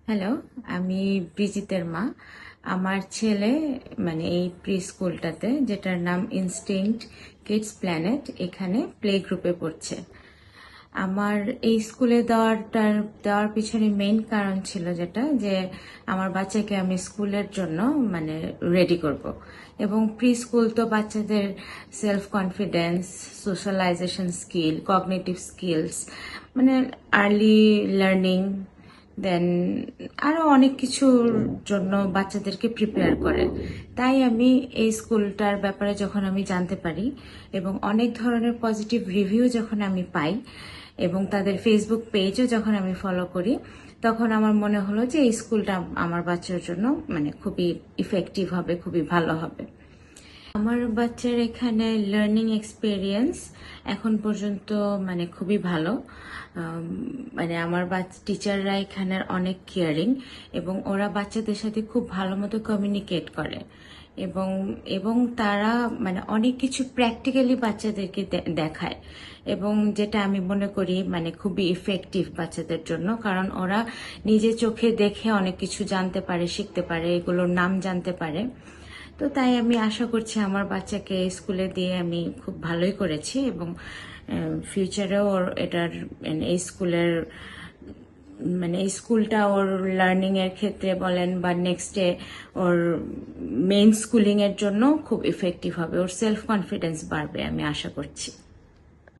Hello, আমি ব্রিজিতের মা। আমার ছেলে মানে এই প্রি স্কুলটাতে, যেটার নাম ইনস্টিংক্ট কিডস প্ল্যানেট, এখানে প্লে গ্রুপে পড়ছে। আমার এই স্কুলে দেওয়ার পিছনে মেইন কারণ ছিল যেটা, যে আমার বাচ্চাকে আমি স্কুলের জন্য মানে রেডি করব। এবং প্রি স্কুল তো বাচ্চাদের self confidence, socialisation skill, cognitive skills, মানে আর্লি লার্নিং, দেন আরো অনেক কিছুর জন্য বাচ্চাদেরকে প্রিপেয়ার করে। তাই আমি এই স্কুলটার ব্যাপারে যখন আমি জানতে পারি এবং অনেক ধরনের পজিটিভ রিভিউ যখন আমি পাই এবং তাদের ফেসবুক পেজও যখন আমি ফলো করি, তখন আমার মনে হলো যে এই স্কুলটা আমার বাচ্চার জন্য মানে খুবই ইফেক্টিভ হবে, খুবই ভালো হবে। আমার বাচ্চার এখানে লার্নিং এক্সপিরিয়েন্স এখন পর্যন্ত মানে খুবই ভালো। মানে আমার টিচাররা এখানে অনেক কেয়ারিং এবং ওরা বাচ্চাদের সাথে খুব ভালো মতো কমিউনিকেট করে এবং এবং তারা মানে অনেক কিছু প্র্যাকটিক্যালি বাচ্চাদেরকে দেখায়, এবং যেটা আমি মনে করি মানে খুবই ইফেক্টিভ বাচ্চাদের জন্য, কারণ ওরা নিজে চোখে দেখে অনেক কিছু জানতে পারে, শিখতে পারে, এগুলোর নাম জানতে পারে। তো তাই আমি আশা করছি আমার বাচ্চাকে স্কুলে দিয়ে আমি খুব ভালোই করেছি এবং ফিউচারেও ওর এটার এই স্কুলের মানে এই স্কুলটা ওর লার্নিং এর ক্ষেত্রে বলেন বা নেক্সটে ওর মেইন স্কুলিং এর জন্য খুব ইফেক্টিভ হবে, ওর সেলফ কনফিডেন্স বাড়বে আমি আশা করছি।